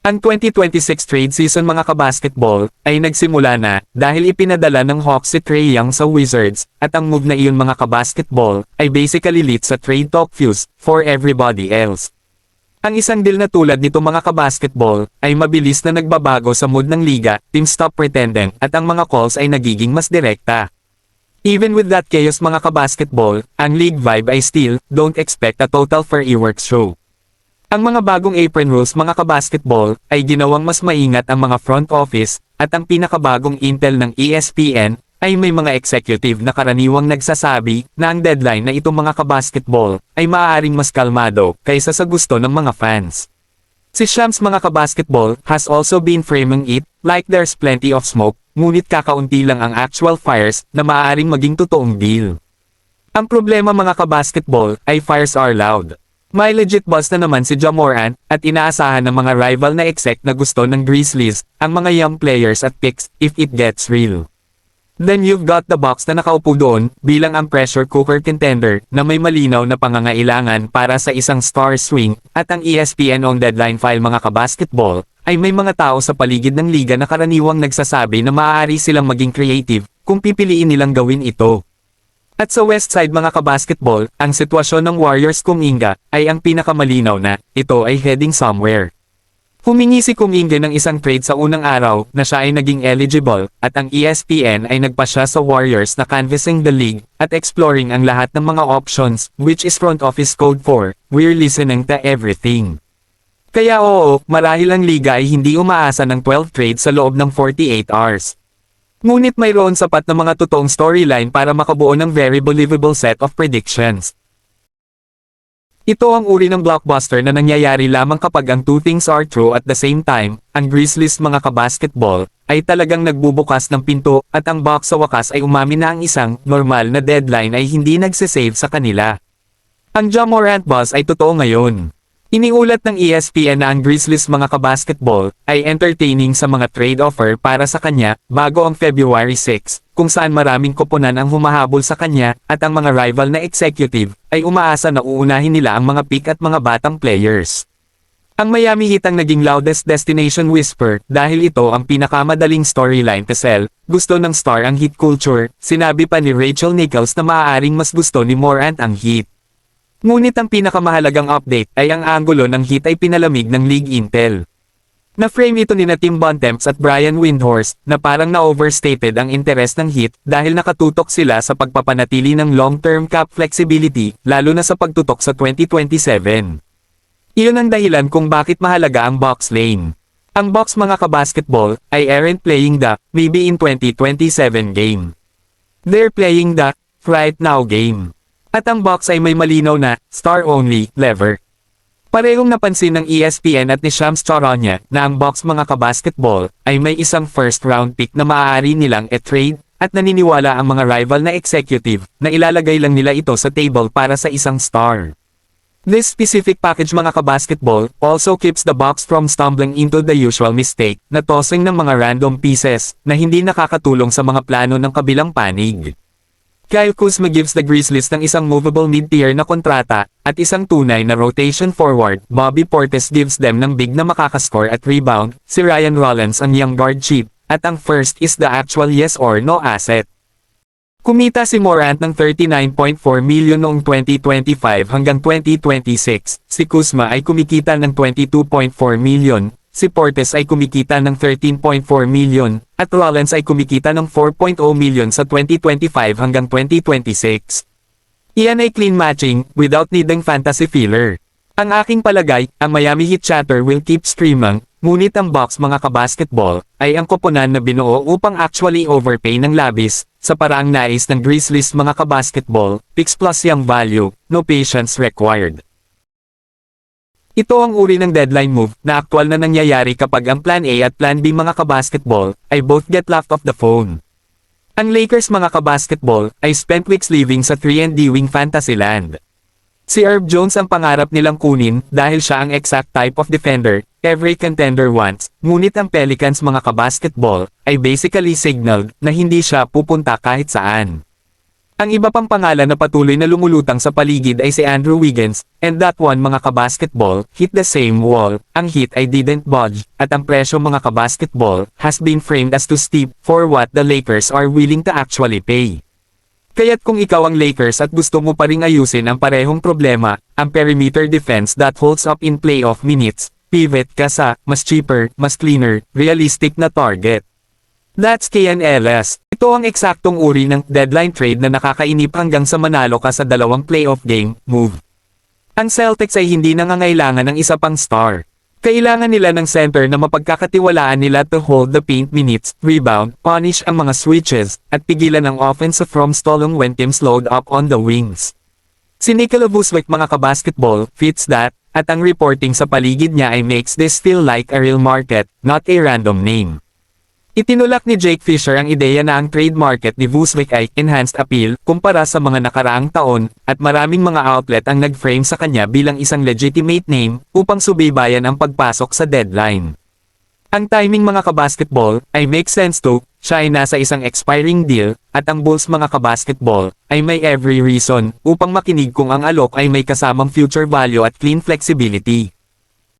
Ang 2026 trade season mga kabasketball ay nagsimula na dahil ipinadala ng Hawks si Trae Young sa Wizards at ang move na iyon mga kabasketball ay basically lit sa trade talk fuse for everybody else. Ang isang deal na tulad nito mga kabasketball ay mabilis na nagbabago sa mood ng liga, team stop pretending at ang mga calls ay nagiging mas direkta. Even with that chaos mga kabasketball, ang league vibe ay still, don't expect a total fireworks show. Ang mga bagong apron rules mga kabasketball ay ginawang mas maingat ang mga front office at ang pinakabagong intel ng ESPN ay may mga executive na karaniwang nagsasabi na ang deadline na itong mga kabasketball ay maaaring mas kalmado kaysa sa gusto ng mga fans. Si Shams mga kabasketball has also been framing it like there's plenty of smoke, ngunit kakaunti lang ang actual fires na maaaring maging totoong deal. Ang problema mga kabasketball ay fires are loud. May legit buzz na naman si Ja Morant at inaasahan ng mga rival na exec na gusto ng Grizzlies ang mga young players at picks if it gets real. Then you've got the Bucks na nakaupo doon bilang ang pressure cooker contender na may malinaw na pangangailangan para sa isang star swing at ang ESPN on deadline file mga kabasketball ay may mga tao sa paligid ng liga na karaniwang nagsasabi na maaari silang maging creative kung pipiliin nilang gawin ito. At sa West Side mga kabasketball, ang sitwasyon ng Warriors Kuminga ay ang pinakamalinaw na ito ay heading somewhere. Humingi si Kuminga ng isang trade sa unang araw na siya ay naging eligible at ang ESPN ay nagpasya sa Warriors na canvassing the league at exploring ang lahat ng mga options which is front office code for, we're listening to everything. Kaya oo, marahil ang liga ay hindi umaasa ng 12 trades sa loob ng 48 hours. Ngunit mayroon sapat na mga totoong storyline para makabuo ng very believable set of predictions. Ito ang uri ng blockbuster na nangyayari lamang kapag ang two things are true at the same time, ang Grizzlies mga kabasketball, ay talagang nagbubukas ng pinto at ang Bucks sa wakas ay umamin na ang isang normal na deadline ay hindi nagsisave sa kanila. Ang Ja Morant buzz ay totoo ngayon. Iniulat ng ESPN na ang Grizzlies mga kabasketball ay entertaining sa mga trade offer para sa kanya bago ang February 6, kung saan maraming koponan ang humahabol sa kanya at ang mga rival na executive ay umaasa na uunahin nila ang mga pick at mga batang players. Ang Miami Heat ang naging loudest destination whisper dahil ito ang pinakamadaling storyline to sell. Gusto ng star ang Heat culture, sinabi pa ni Rachel Nichols na maaaring mas gusto ni Morant ang Heat. Ngunit ang pinakamahalagang update ay ang anggulo ng Heat ay pinalamig ng League Intel. Na-frame ito ni Tim Bontemps at Brian Windhorst na parang na-overstated ang interes ng Heat dahil nakatutok sila sa pagpapanatili ng long-term cap flexibility lalo na sa pagtutok sa 2027. Iyon ang dahilan kung bakit mahalaga ang Bucks lane. Ang Bucks mga kabasketball ay aren't playing the maybe in 2027 game. They're playing the right now game. At ang Bucks ay may malinaw na star-only lever. Parehong napansin ng ESPN at ni Shams Charania na ang Bucks mga kabasketball ay may isang first-round pick na maaari nilang e-trade at naniniwala ang mga rival na executive na ilalagay lang nila ito sa table para sa isang star. This specific package mga kabasketball also keeps the Bucks from stumbling into the usual mistake na tossing ng mga random pieces na hindi nakakatulong sa mga plano ng kabilang panig. Kyle Kuzma gives the Grizzlies ng isang movable mid-tier na kontrata, at isang tunay na rotation forward. Bobby Portis gives them ng big na makakascore at rebound, si Ryan Rollins ang young guard chip, at ang first is the actual yes or no asset. Kumita si Morant ng $39.4 million noong 2025 hanggang 2026, si Kuzma ay kumikita ng $22.4 million, si Portis ay kumikita ng $13.4 million, at Rollins ay kumikita ng $4.0 million sa 2025 hanggang 2026. Iyan ay clean matching, without needing fantasy filler. Ang aking palagay, ang Miami Heat chatter will keep streaming, ngunit ang Bucks mga kabasketball, ay ang koponan na binuo upang actually overpay ng labis, sa paraang nais ng Grizzlies mga kabasketball, picks plus young value, no patience required. Ito ang uri ng deadline move na aktwal na nangyayari kapag ang Plan A at Plan B mga kabasketball ay both get left off the phone. Ang Lakers mga kabasketball ay spent weeks living sa 3&D wing fantasy land. Si Herb Jones ang pangarap nilang kunin dahil siya ang exact type of defender every contender wants, ngunit ang Pelicans mga kabasketball ay basically signaled na hindi siya pupunta kahit saan. Ang iba pang pangalan na patuloy na lumulutang sa paligid ay si Andrew Wiggins, and that one mga kabasketball, hit the same wall, ang hit ay didn't budge, at ang presyo mga kabasketball, has been framed as too steep, for what the Lakers are willing to actually pay. Kaya't kung ikaw ang Lakers at gusto mo pa ring ayusin ang parehong problema, ang perimeter defense that holds up in playoff minutes, pivot ka sa, mas cheaper, mas cleaner, realistic na target. That's KNLS. Ito ang eksaktong uri ng deadline trade na nakakainip hanggang sa manalo ka sa dalawang playoff game, move. Ang Celtics ay hindi nangangailangan ng isa pang star. Kailangan nila ng center na mapagkakatiwalaan nila to hold the paint minutes, rebound, punish ang mga switches, at pigilan ang offense from stalling when teams load up on the wings. Si Nikola Vucevic mga kabasketball, fits that, at ang reporting sa paligid niya ay makes this feel like a real market, not a random name. Itinulak ni Jake Fisher ang ideya na ang trade market ni Vucevic ay enhanced appeal kumpara sa mga nakaraang taon, at maraming mga outlet ang nag-frame sa kanya bilang isang legitimate name upang subaybayan ang pagpasok sa deadline. Ang timing mga kabasketball ay make sense too, siya ay nasa isang expiring deal, at ang Bulls mga kabasketball ay may every reason upang makinig kung ang alok ay may kasamang future value at clean flexibility.